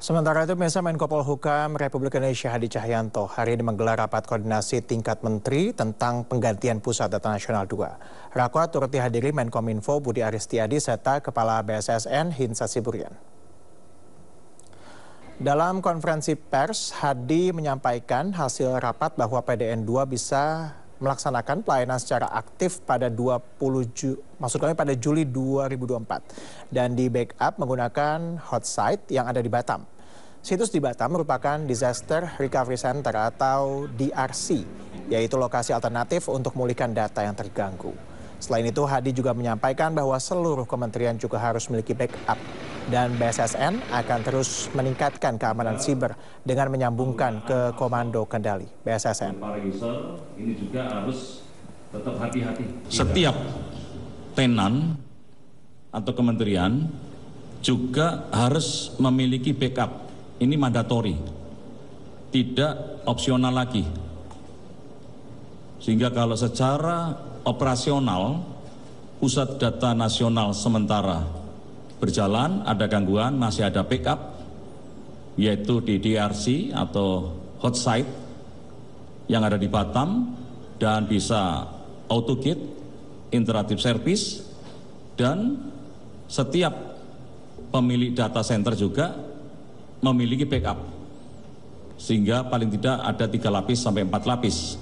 Sementara itu, Menko Polhukam Republik Indonesia Hadi Cahyanto hari ini menggelar rapat koordinasi tingkat menteri tentang penggantian Pusat Data Nasional 2. Rapat turut dihadiri Menkominfo Budi Aristiadi serta Kepala BSSN Hinsa Siburian. Dalam konferensi pers, Hadi menyampaikan hasil rapat bahwa PDN 2 bisa melaksanakan pelayanan secara aktif pada pada Juli 2024 dan di backup menggunakan hot site yang ada di Batam. Situs di Batam merupakan Disaster Recovery Center atau DRC, yaitu lokasi alternatif untuk memulihkan data yang terganggu. Selain itu, Hadi juga menyampaikan bahwa seluruh kementerian juga harus memiliki backup dan BSSN akan terus meningkatkan keamanan siber dengan menyambungkan ke Komando Kendali BSSN. Ini juga harus tetap hati-hati. Setiap tenan atau kementerian juga harus memiliki backup. Ini mandatori, tidak opsional lagi. Sehingga kalau secara operasional Pusat Data Nasional sementara berjalan, ada gangguan, masih ada backup, yaitu di DRC atau hot site yang ada di Batam dan bisa AutoGate, interactive service, dan setiap pemilik data center juga memiliki backup, sehingga paling tidak ada 3 lapis sampai 4 lapis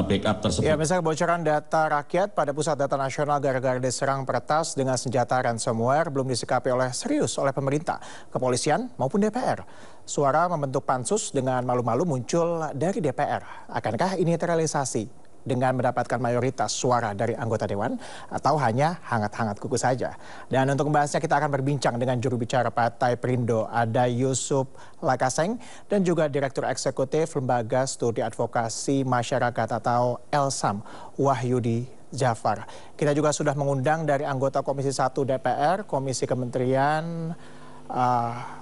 backup tersebut. Ya, misalnya kebocoran data rakyat pada Pusat Data Nasional gara-gara diserang peretas dengan senjata ransomware belum disikapi serius oleh pemerintah, kepolisian maupun DPR. Suara membentuk pansus dengan malu-malu muncul dari DPR. Akankah ini terrealisasi dengan mendapatkan mayoritas suara dari anggota dewan atau hanya hangat-hangat kuku saja? Dan untuk membahasnya kita akan berbincang dengan juru bicara Partai Perindo, ada Yusuf Lakaseng, dan juga Direktur Eksekutif Lembaga Studi Advokasi Masyarakat atau LSAM, Wahyudi Jafar. Kita juga sudah mengundang dari anggota Komisi 1 DPR, Komisi Kementerian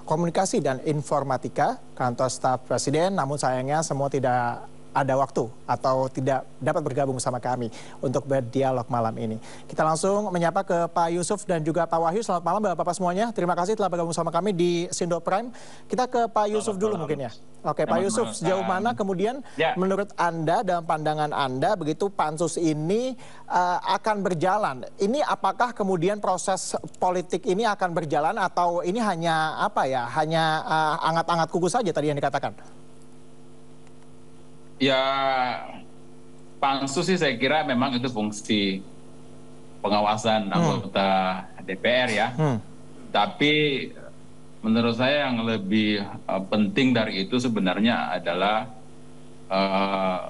Komunikasi dan Informatika, Kantor Staf Presiden, namun sayangnya semua tidak ada waktu atau tidak dapat bergabung bersama kami untuk berdialog malam ini. Kita langsung menyapa ke Pak Yusuf dan juga Pak Wahyu. Selamat malam Bapak-Bapak semuanya. Terima kasih telah bergabung sama kami di Sindo Prime. Kita ke Pak Yusuf dulu mungkin ya. Oke, Pak Yusuf, sejauh mana kemudian menurut Anda dalam pandangan Anda begitu pansus ini akan berjalan? Ini apakah kemudian proses politik ini akan berjalan atau ini hanya hanya angat-angat kuku saja tadi yang dikatakan? Ya, pansus sih saya kira memang itu fungsi pengawasan anggota DPR ya. Tapi menurut saya yang lebih penting dari itu sebenarnya adalah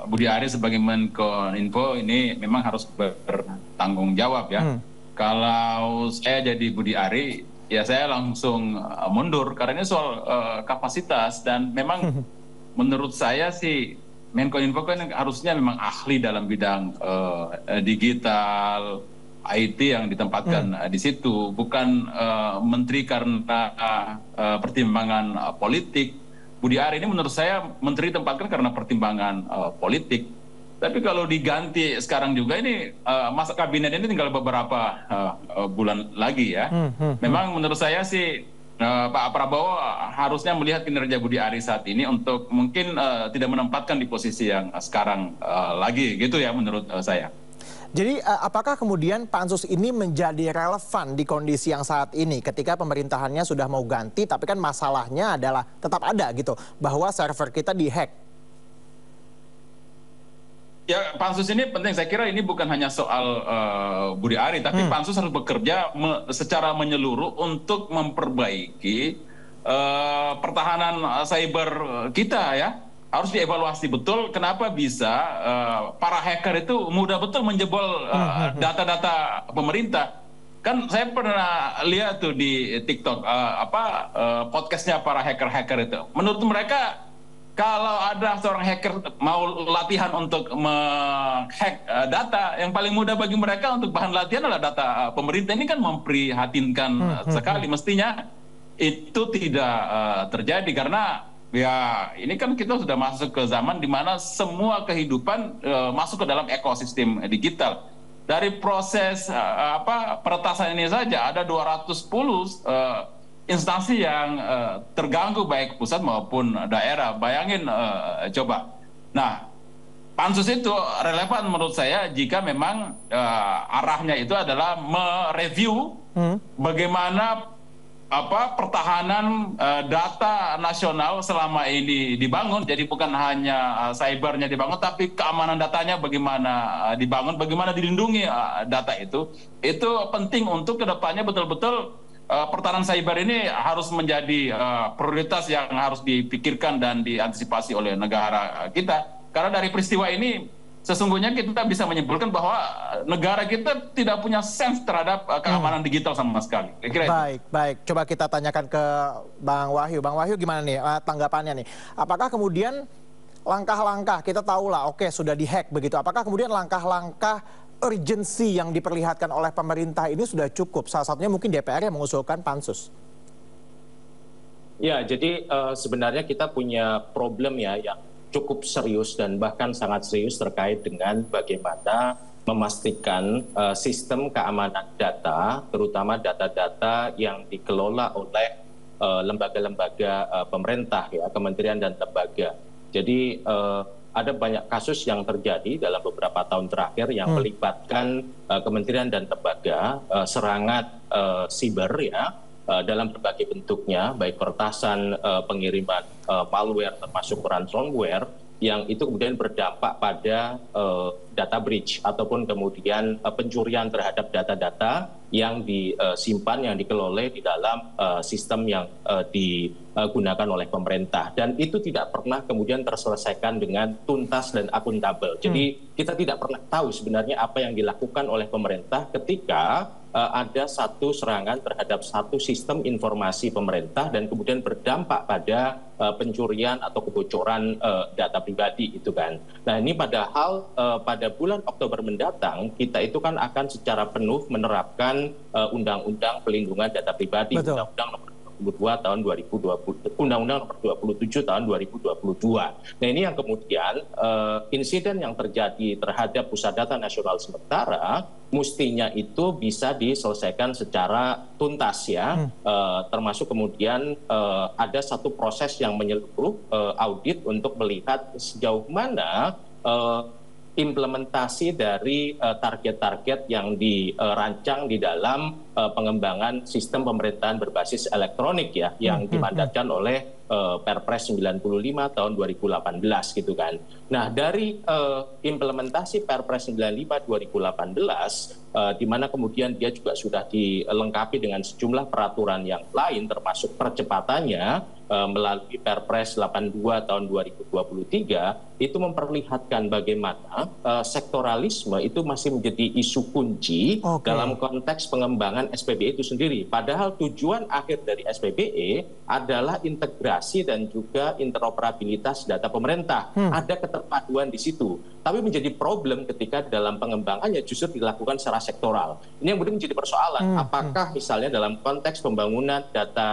Budi Ari sebagai Menkominfo ini memang harus bertanggung jawab ya. Kalau saya jadi Budi Ari, ya saya langsung mundur karena ini soal kapasitas dan memang menurut saya sih Menkominfo kan harusnya memang ahli dalam bidang digital, IT yang ditempatkan di situ, bukan menteri karena pertimbangan politik. Budi Ari ini menurut saya menteri tempatkan karena pertimbangan politik. Tapi kalau diganti sekarang juga ini masa kabinet ini tinggal beberapa bulan lagi ya. Memang menurut saya sih Pak Prabowo harusnya melihat kinerja Budi Ari saat ini untuk mungkin tidak menempatkan di posisi yang sekarang lagi gitu ya menurut saya. Jadi apakah kemudian pansus ini menjadi relevan di kondisi yang saat ini ketika pemerintahannya sudah mau ganti tapi kan masalahnya adalah tetap ada gitu bahwa server kita dihack? Ya, pansus ini penting. Saya kira ini bukan hanya soal Budi Ari, tapi pansus harus bekerja secara menyeluruh untuk memperbaiki pertahanan cyber kita ya. Harus dievaluasi betul kenapa bisa para hacker itu mudah betul menjebol data-data pemerintah. Kan saya pernah lihat tuh di TikTok podcastnya para hacker-hacker itu. Menurut mereka kalau ada seorang hacker mau latihan untuk menghack data, yang paling mudah bagi mereka untuk bahan latihan adalah data pemerintah. Ini kan memprihatinkan sekali. Mestinya itu tidak terjadi karena ya ini kan kita sudah masuk ke zaman di mana semua kehidupan masuk ke dalam ekosistem digital. Dari proses peretasan ini saja ada 210 instansi yang terganggu baik pusat maupun daerah. Bayangin coba. Nah, pansus itu relevan menurut saya jika memang arahnya itu adalah mereview bagaimana pertahanan data nasional selama ini dibangun. Jadi bukan hanya cybernya dibangun, tapi keamanan datanya bagaimana dibangun, bagaimana dilindungi data itu. Itu penting untuk kedepannya betul-betul pertahanan cyber ini harus menjadi prioritas yang harus dipikirkan dan diantisipasi oleh negara kita. Karena dari peristiwa ini sesungguhnya kita bisa menyimpulkan bahwa negara kita tidak punya sense terhadap keamanan digital sama sekali. Baik. Coba kita tanyakan ke Bang Wahyu. Bang Wahyu gimana nih tanggapannya nih? Apakah kemudian langkah-langkah, kita tahu lah, oke sudah dihack begitu. Apakah kemudian langkah-langkah urgensi yang diperlihatkan oleh pemerintah ini sudah cukup? Salah satunya mungkin DPR yang mengusulkan pansus. Ya, jadi sebenarnya kita punya problem ya yang cukup serius dan bahkan sangat serius terkait dengan bagaimana memastikan sistem keamanan data, terutama data-data yang dikelola oleh lembaga-lembaga pemerintah, ya, kementerian dan lembaga. Jadi ada banyak kasus yang terjadi dalam beberapa tahun terakhir yang melibatkan kementerian dan lembaga, serangan siber, ya, dalam berbagai bentuknya, baik peretasan, pengiriman malware termasuk ransomware, yang itu kemudian berdampak pada data breach ataupun kemudian pencurian terhadap data-data yang disimpan, yang dikelola di dalam sistem yang digunakan oleh pemerintah. Dan itu tidak pernah kemudian terselesaikan dengan tuntas dan akuntabel. Jadi kita tidak pernah tahu sebenarnya apa yang dilakukan oleh pemerintah ketika ada satu serangan terhadap satu sistem informasi pemerintah dan kemudian berdampak pada pencurian atau kebocoran data pribadi itu kan. Nah ini padahal pada bulan Oktober mendatang kita itu kan akan secara penuh menerapkan Undang-Undang Pelindungan Data Pribadi, Undang-Undang Nomor 22 tahun 2020, Undang-Undang Nomor 27 tahun 2022. Nah ini yang kemudian insiden yang terjadi terhadap Pusat Data Nasional sementara mestinya itu bisa diselesaikan secara tuntas, ya, termasuk kemudian ada satu proses yang menyeluruh audit untuk melihat sejauh mana implementasi dari target-target yang dirancang di dalam pengembangan sistem pemerintahan berbasis elektronik, ya, yang dimandatkan oleh Perpres 95 tahun 2018 gitu kan. Nah dari implementasi Perpres 95 2018 di mana kemudian dia juga sudah dilengkapi dengan sejumlah peraturan yang lain termasuk percepatannya melalui Perpres 82 tahun 2023 itu memperlihatkan bagaimana sektoralisme itu masih menjadi isu kunci dalam konteks pengembangan SPBE itu sendiri. Padahal tujuan akhir dari SPBE adalah integrasi dan juga interoperabilitas data pemerintah. Ada keterpaduan di situ. Tapi menjadi problem ketika dalam pengembangannya justru dilakukan secara sektoral. Ini yang kemudian menjadi persoalan. Apakah misalnya dalam konteks pembangunan data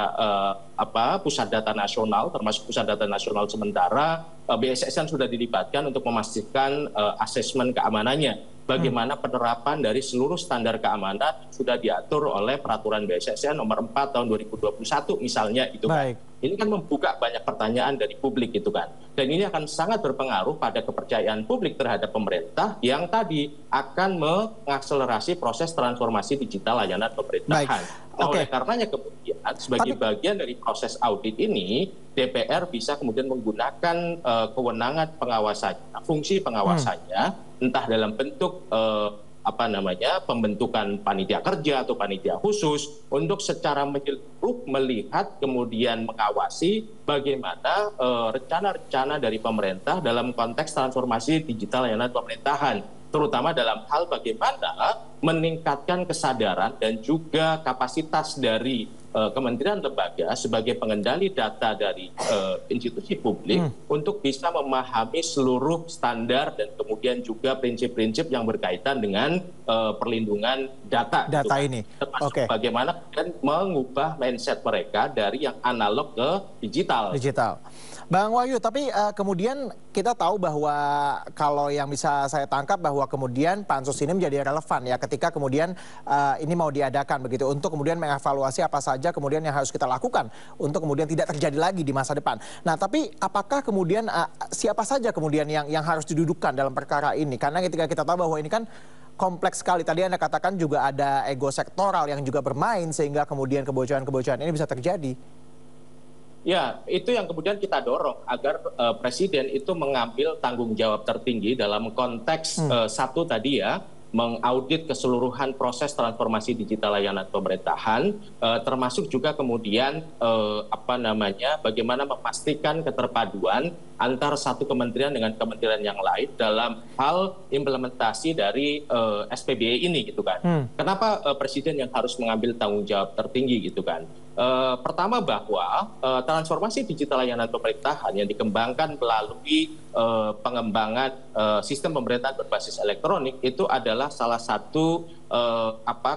pusat data nasional, termasuk pusat data nasional sementara, BSSN sudah dilibatkan untuk memastikan asesmen keamanannya. Bagaimana penerapan dari seluruh standar keamanan sudah diatur oleh peraturan BSSN nomor 4 tahun 2021 misalnya itu kan. Ini kan membuka banyak pertanyaan dari publik itu kan. Dan ini akan sangat berpengaruh pada kepercayaan publik terhadap pemerintah yang tadi akan mengakselerasi proses transformasi digital layanan pemerintahan. Nah, oleh karenanya kemudian sebagai bagian dari proses audit ini, DPR bisa kemudian menggunakan kewenangan pengawasannya, fungsi pengawasannya, entah dalam bentuk pembentukan panitia kerja atau panitia khusus untuk secara menyeluruh melihat kemudian mengawasi bagaimana rencana-rencana dari pemerintah dalam konteks transformasi digital layanan pemerintahan, terutama dalam hal bagaimana meningkatkan kesadaran dan juga kapasitas dari kementerian lembaga sebagai pengendali data dari institusi publik untuk bisa memahami seluruh standar dan kemudian juga prinsip-prinsip yang berkaitan dengan perlindungan data. Data gitu kan. ini. Termasuk Oke. bagaimana kemudian mengubah mindset mereka dari yang analog ke digital. Bang Wahyu, tapi kemudian kita tahu bahwa kalau yang bisa saya tangkap bahwa kemudian pansus ini menjadi relevan ya ketika kemudian ini mau diadakan begitu untuk kemudian mengevaluasi apa saja kemudian yang harus kita lakukan untuk kemudian tidak terjadi lagi di masa depan. Nah, tapi apakah kemudian siapa saja kemudian yang harus didudukkan dalam perkara ini? Karena ketika kita tahu bahwa ini kan kompleks sekali. Tadi Anda katakan juga ada ego sektoral yang juga bermain sehingga kemudian kebocoran-kebocoran ini bisa terjadi. Ya, itu yang kemudian kita dorong agar Presiden itu mengambil tanggung jawab tertinggi dalam konteks satu tadi ya, mengaudit keseluruhan proses transformasi digital layanan pemerintahan, termasuk juga kemudian bagaimana memastikan keterpaduan antar satu kementerian dengan kementerian yang lain dalam hal implementasi dari SPBE ini gitu kan. Kenapa Presiden yang harus mengambil tanggung jawab tertinggi gitu kan? Pertama bahwa transformasi digital layanan pemerintahan yang dikembangkan melalui pengembangan sistem pemerintahan berbasis elektronik itu adalah salah satu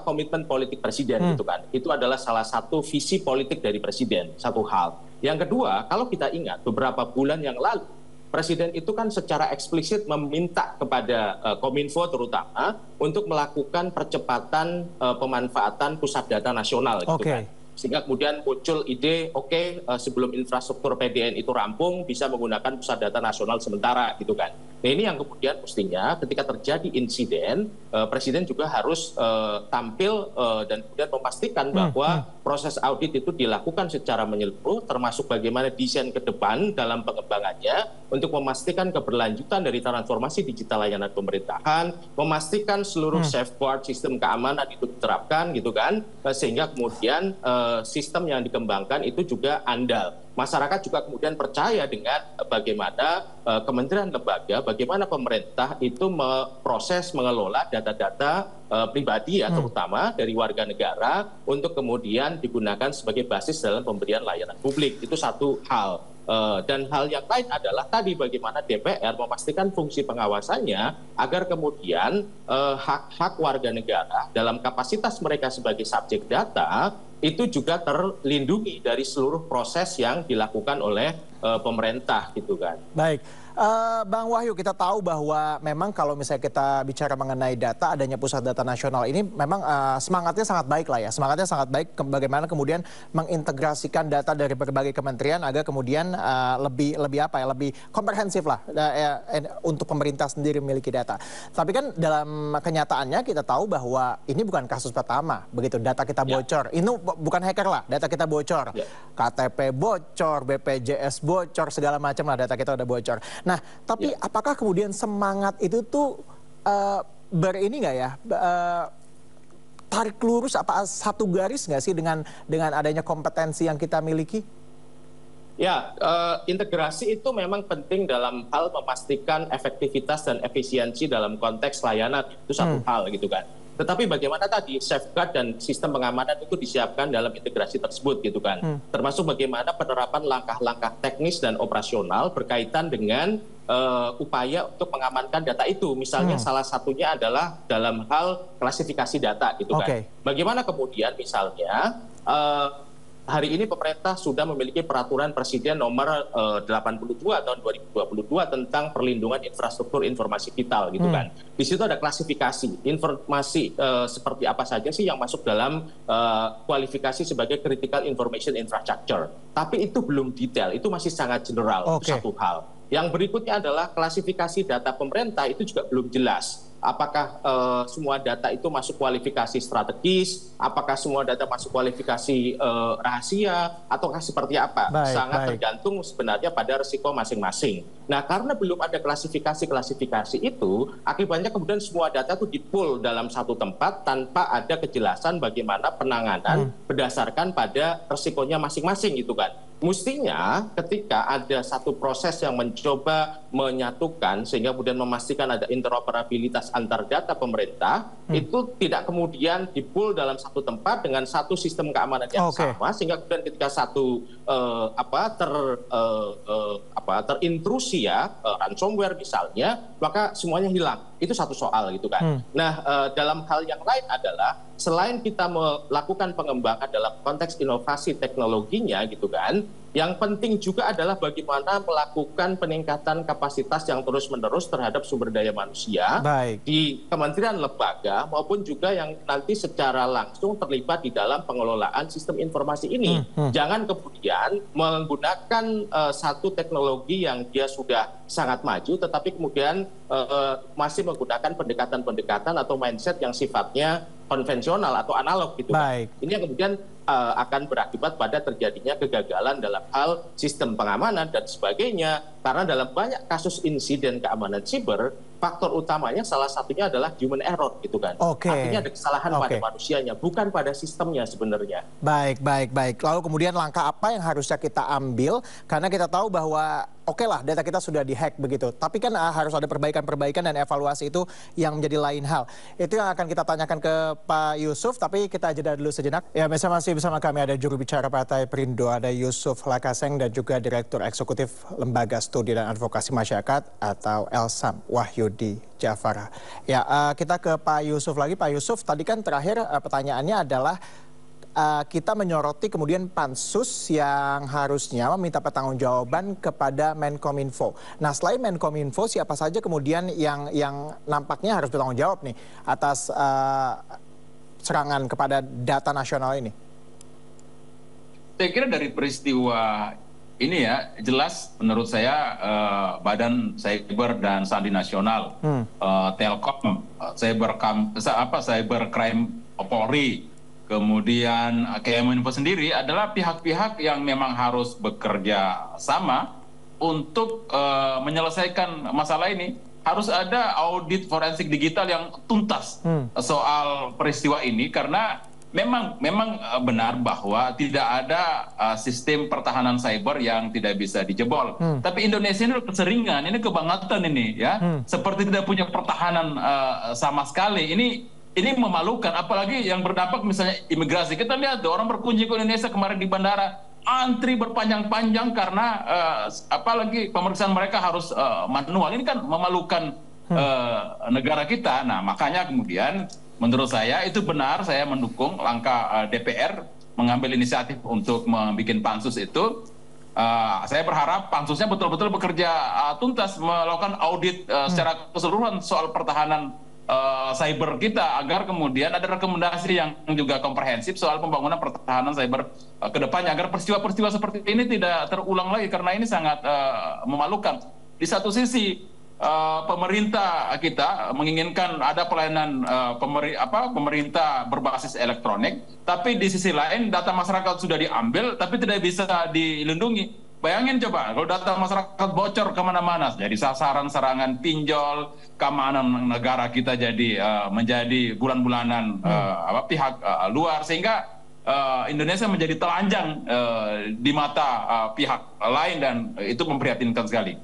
komitmen politik Presiden gitu kan. Itu adalah salah satu visi politik dari Presiden, satu hal. Yang kedua, kalau kita ingat beberapa bulan yang lalu Presiden itu kan secara eksplisit meminta kepada Kominfo terutama untuk melakukan percepatan pemanfaatan pusat data nasional gitu kan. Sehingga kemudian muncul ide, sebelum infrastruktur PDN itu rampung, bisa menggunakan pusat data nasional sementara, gitu kan. Nah, ini yang kemudian mestinya ketika terjadi insiden, Presiden juga harus tampil dan kemudian memastikan bahwa proses audit itu dilakukan secara menyeluruh, termasuk bagaimana desain ke depan dalam pengembangannya, untuk memastikan keberlanjutan dari transformasi digital layanan pemerintahan, memastikan seluruh safeguard sistem keamanan itu diterapkan, gitu kan, sehingga kemudian sistem yang dikembangkan itu juga andal. Masyarakat juga kemudian percaya dengan bagaimana kementerian lembaga, bagaimana pemerintah itu memproses, mengelola data-data pribadi ya, terutama dari warga negara untuk kemudian digunakan sebagai basis dalam pemberian layanan publik. Itu satu hal. Dan hal yang lain adalah tadi bagaimana DPR memastikan fungsi pengawasannya agar kemudian hak-hak warga negara dalam kapasitas mereka sebagai subjek data itu juga terlindungi dari seluruh proses yang dilakukan oleh pemerintah gitu kan. Baik. Bang Wahyu, kita tahu bahwa memang kalau misalnya kita bicara mengenai data, adanya pusat data nasional ini memang semangatnya sangat baik lah ya. Semangatnya sangat baik bagaimana kemudian mengintegrasikan data dari berbagai kementerian agar kemudian lebih komprehensif lah untuk pemerintah sendiri memiliki data. Tapi kan dalam kenyataannya kita tahu bahwa ini bukan kasus pertama, begitu data kita bocor. Ini bukan hacker lah, data kita bocor. KTP bocor, BPJS bocor, segala macam lah data kita udah bocor. Nah, tapi apakah kemudian semangat itu tuh berini nggak ya? Tarik lurus apa satu garis nggak sih dengan adanya kompetensi yang kita miliki? Ya, integrasi itu memang penting dalam hal memastikan efektivitas dan efisiensi dalam konteks layanan. Itu satu hal gitu kan. Tetapi bagaimana tadi safeguard dan sistem pengamanan itu disiapkan dalam integrasi tersebut gitu kan. Termasuk bagaimana penerapan langkah-langkah teknis dan operasional berkaitan dengan upaya untuk mengamankan data itu. Misalnya salah satunya adalah dalam hal klasifikasi data gitu kan. Bagaimana kemudian misalnya hari ini pemerintah sudah memiliki peraturan Presiden nomor 82 tahun 2022 tentang perlindungan infrastruktur informasi vital gitu kan. Di situ ada klasifikasi informasi seperti apa saja sih yang masuk dalam kualifikasi sebagai critical information infrastructure. Tapi itu belum detail, itu masih sangat general, itu satu hal. Yang berikutnya adalah klasifikasi data pemerintah itu juga belum jelas. Apakah semua data itu masuk kualifikasi strategis, apakah semua data masuk kualifikasi rahasia, ataukah seperti apa? Sangat tergantung sebenarnya pada risiko masing-masing. Nah, karena belum ada klasifikasi-klasifikasi itu, akibatnya kemudian semua data itu di-pool dalam satu tempat tanpa ada kejelasan bagaimana penanganan berdasarkan pada risikonya masing-masing gitu kan. Mestinya ketika ada satu proses yang mencoba menyatukan sehingga kemudian memastikan ada interoperabilitas antar data pemerintah, itu tidak kemudian di-pool dalam satu tempat dengan satu sistem keamanan yang sama, sehingga kemudian ketika satu terintrusi ya, ransomware misalnya, maka semuanya hilang. itu satu soal gitu kan. Nah, dalam hal yang lain adalah selain kita melakukan pengembangan dalam konteks inovasi teknologinya gitu kan, yang penting juga adalah bagaimana melakukan peningkatan kapasitas yang terus-menerus terhadap sumber daya manusia di kementerian lembaga maupun juga yang nanti secara langsung terlibat di dalam pengelolaan sistem informasi ini. Jangan kemudian menggunakan satu teknologi yang dia sudah sangat maju, tetapi kemudian masih menggunakan pendekatan-pendekatan atau mindset yang sifatnya konvensional atau analog gitu. Ini yang kemudian akan berakibat pada terjadinya kegagalan dalam hal sistem pengamanan dan sebagainya. Karena dalam banyak kasus insiden keamanan siber, faktor utamanya salah satunya adalah human error gitu kan. Artinya ada kesalahan pada manusianya, bukan pada sistemnya sebenarnya. Baik. Lalu kemudian langkah apa yang harusnya kita ambil? Karena kita tahu bahwa oke lah data kita sudah dihack begitu. Tapi kan harus ada perbaikan-perbaikan dan evaluasi itu yang menjadi lain hal. Itu yang akan kita tanyakan ke Pak Yusuf, tapi kita jeda dulu sejenak. Ya, masih bersama kami ada juru bicara Partai Perindo, ada Yusuf Lakaseng dan juga Direktur Eksekutif Lembaga Studi dan Advokasi Masyarakat atau LSAM, Wahyudi Jafara. Ya, kita ke Pak Yusuf lagi. Pak Yusuf, tadi kan terakhir pertanyaannya adalah kita menyoroti kemudian pansus yang harusnya meminta pertanggungjawaban kepada Menkominfo. Nah, selain Menkominfo, siapa saja kemudian yang nampaknya harus bertanggung jawab nih atas serangan kepada data nasional ini? Saya kira dari peristiwa ini ya, jelas menurut saya Badan Cyber dan Sandi Nasional, Telkom, Cybercrime Polri, kemudian Kemenkominfo sendiri adalah pihak-pihak yang memang harus bekerja sama untuk menyelesaikan masalah ini. Harus ada audit forensik digital yang tuntas soal peristiwa ini, karena memang benar bahwa tidak ada sistem pertahanan cyber yang tidak bisa dijebol. Tapi Indonesia ini keseringan, ini kebangetan ini ya, seperti tidak punya pertahanan sama sekali. Ini memalukan, apalagi yang berdampak misalnya imigrasi. Kita lihat tuh orang berkunjung ke Indonesia kemarin di bandara, antri berpanjang-panjang karena apalagi pemeriksaan mereka harus manual. Ini kan memalukan negara kita. Nah, makanya kemudian menurut saya itu benar, saya mendukung langkah DPR mengambil inisiatif untuk membuat pansus itu. Saya berharap pansusnya betul-betul bekerja tuntas, melakukan audit secara keseluruhan soal pertahanan cyber kita, agar kemudian ada rekomendasi yang juga komprehensif soal pembangunan pertahanan cyber ke depannya, agar peristiwa-peristiwa seperti ini tidak terulang lagi, karena ini sangat memalukan. Di satu sisi pemerintah kita menginginkan ada pelayanan pemerintah berbasis elektronik, tapi di sisi lain data masyarakat sudah diambil tapi tidak bisa dilindungi. Bayangin coba kalau data masyarakat bocor kemana-mana, jadi sasaran serangan pinjol, keamanan negara kita jadi menjadi bulan-bulanan pihak luar, sehingga Indonesia menjadi telanjang di mata pihak lain, dan itu memprihatinkan sekali.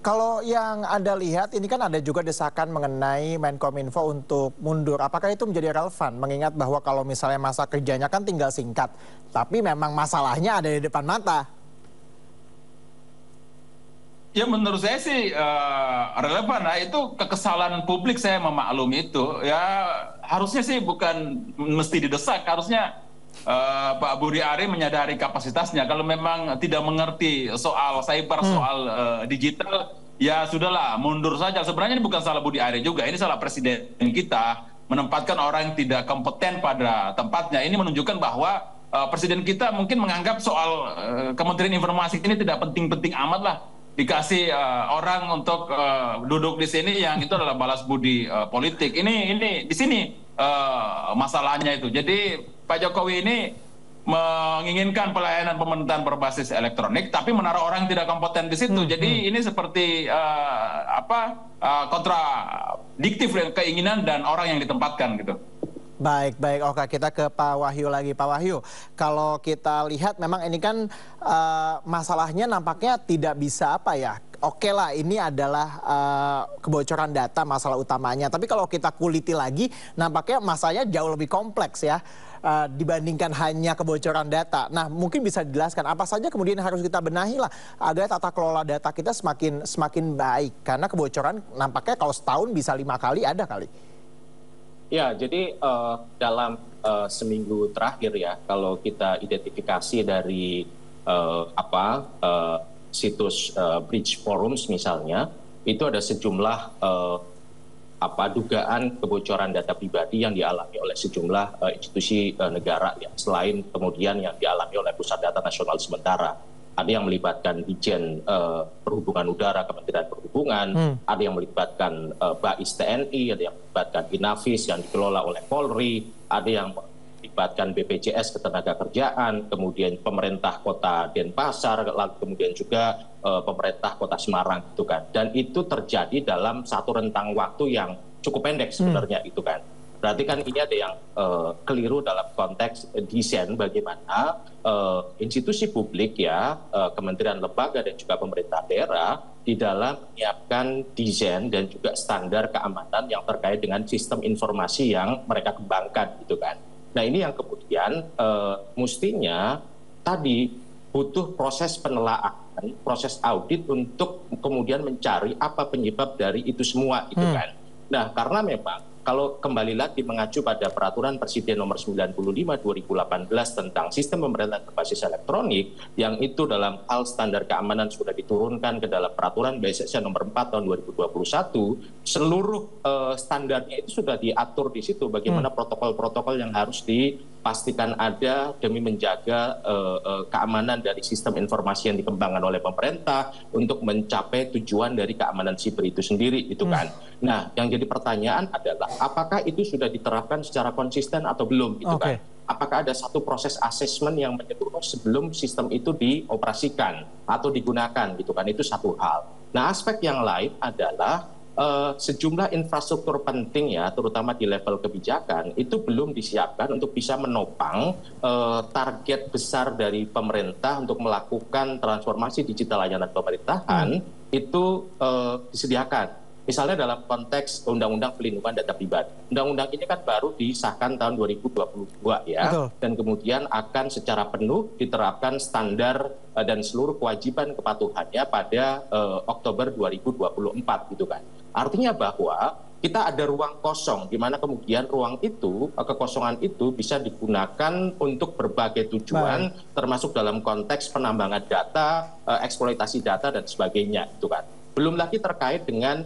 Kalau yang Anda lihat, ini kan ada juga desakan mengenai Menkominfo untuk mundur. Apakah itu menjadi relevan? Mengingat bahwa kalau misalnya masa kerjanya kan tinggal singkat, tapi memang masalahnya ada di depan mata. Ya, menurut saya sih relevan. Nah, itu kekesalan publik, saya memaklumi itu. Ya, harusnya sih bukan mesti didesak. Harusnya Pak Budi Ari menyadari kapasitasnya. Kalau memang tidak mengerti soal cyber, soal digital, ya sudahlah, mundur saja. Sebenarnya ini bukan salah Budi Ari juga. Ini salah presiden kita menempatkan orang yang tidak kompeten pada tempatnya. Ini menunjukkan bahwa presiden kita mungkin menganggap soal Kementerian Informasi ini tidak penting-penting amat lah. Dikasih orang untuk duduk di sini yang itu adalah balas budi politik. Ini di sini masalahnya itu. Jadi Pak Jokowi ini menginginkan pelayanan pemerintahan berbasis elektronik, tapi menaruh orang yang tidak kompeten di situ. Jadi ini seperti kontradiktif dengan keinginan dan orang yang ditempatkan gitu. Baik. Oke, kita ke Pak Wahyu lagi. Pak Wahyu, kalau kita lihat memang ini kan masalahnya nampaknya tidak bisa oke lah, ini adalah kebocoran data masalah utamanya. Tapi kalau kita kuliti lagi, nampaknya masalahnya jauh lebih kompleks ya. dibandingkan hanya kebocoran data. Nah, mungkin bisa dijelaskan apa saja kemudian harus kita benahi lah agar tata kelola data kita semakin baik. Karena kebocoran nampaknya kalau setahun bisa 5 kali ada kali. Ya, jadi dalam seminggu terakhir ya, kalau kita identifikasi dari situs Bridge Forums misalnya, itu ada sejumlah dugaan kebocoran data pribadi yang dialami oleh sejumlah institusi negara ya, selain kemudian yang dialami oleh Pusat Data Nasional sementara. Ada yang melibatkan Ditjen Perhubungan Udara Kementerian Perhubungan, ada yang melibatkan BAIS TNI, ada yang melibatkan Inavis yang dikelola oleh Polri, ada yang melibatkan BPJS Ketenagakerjaan, kemudian pemerintah Kota Denpasar, lalu kemudian juga pemerintah Kota Semarang gitu kan. Dan itu terjadi dalam satu rentang waktu yang cukup pendek sebenarnya itu kan. Berarti kan ini ada yang keliru dalam konteks desain bagaimana institusi publik ya, kementerian lembaga dan juga pemerintah daerah di dalam menyiapkan desain dan juga standar keamanan yang terkait dengan sistem informasi yang mereka kembangkan gitu kan. Nah ini yang kemudian mestinya tadi butuh proses penelaahan, proses audit untuk kemudian mencari apa penyebab dari itu semua gitu kan. Nah karena memang kalau kembali lagi mengacu pada Peraturan Presiden Nomor 95 2018 tentang Sistem Pemerintahan Berbasis Elektronik, yang itu dalam hal standar keamanan sudah diturunkan ke dalam Peraturan BSSN Nomor 4 tahun 2021, seluruh standarnya itu sudah diatur di situ bagaimana protokol-protokol yang harus dipastikan ada demi menjaga keamanan dari sistem informasi yang dikembangkan oleh pemerintah untuk mencapai tujuan dari keamanan siber itu sendiri, itu kan. Nah, yang jadi pertanyaan adalah apakah itu sudah diterapkan secara konsisten atau belum, gitu kan? Apakah ada satu proses asesmen yang menyeluruh sebelum sistem itu dioperasikan atau digunakan, gitu kan? Itu satu hal. Nah, aspek yang lain adalah sejumlah infrastruktur penting ya, terutama di level kebijakan, itu belum disiapkan untuk bisa menopang target besar dari pemerintah untuk melakukan transformasi digital layanan pemerintahan, itu disediakan. Misalnya dalam konteks Undang-Undang Pelindungan Data Pribadi. Undang-undang ini kan baru disahkan tahun 2022 ya. Betul. Dan kemudian akan secara penuh diterapkan standar dan seluruh kewajiban kepatuhannya pada Oktober 2024 gitu kan. Artinya bahwa kita ada ruang kosong di mana kemudian ruang itu, kekosongan itu bisa digunakan untuk berbagai tujuan, termasuk dalam konteks penambangan data, eksploitasi data dan sebagainya gitu kan. Belum lagi terkait dengan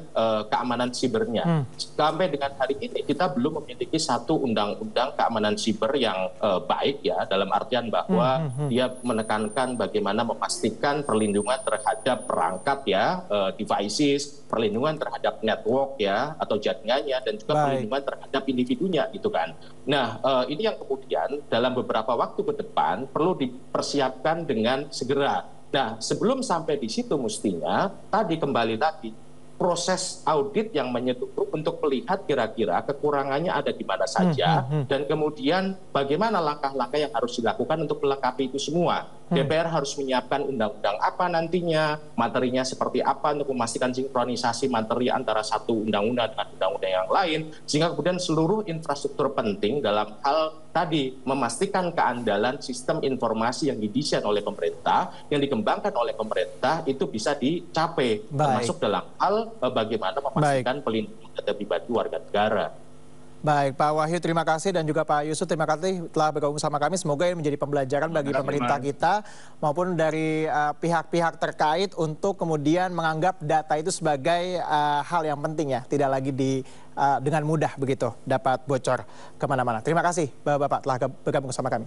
keamanan sibernya. Sampai dengan hari ini kita belum memiliki satu undang-undang keamanan siber yang baik ya, dalam artian bahwa dia menekankan bagaimana memastikan perlindungan terhadap perangkat ya, devices, perlindungan terhadap network ya atau jaringannya, dan juga perlindungan terhadap individunya gitu kan. Nah, ini yang kemudian dalam beberapa waktu ke depan perlu dipersiapkan dengan segera. Nah, sebelum sampai di situ mestinya tadi kembali lagi proses audit yang menyeluruh untuk melihat kira-kira kekurangannya ada di mana saja dan kemudian bagaimana langkah-langkah yang harus dilakukan untuk melengkapi itu semua. DPR harus menyiapkan undang-undang apa nantinya, materinya seperti apa untuk memastikan sinkronisasi materi antara satu undang-undang dengan undang-undang yang lain, sehingga kemudian seluruh infrastruktur penting dalam hal tadi memastikan keandalan sistem informasi yang didesain oleh pemerintah, yang dikembangkan oleh pemerintah itu bisa dicapai, termasuk dalam hal bagaimana memastikan pelindungan data pribadi warga negara. Baik, Pak Wahyu terima kasih dan juga Pak Yusuf terima kasih telah bergabung sama kami. Semoga ini menjadi pembelajaran bagi pemerintah kita maupun dari pihak-pihak terkait untuk kemudian menganggap data itu sebagai hal yang penting ya, tidak lagi dengan mudah begitu dapat bocor kemana-mana. Terima kasih Bapak-Bapak telah bergabung sama kami.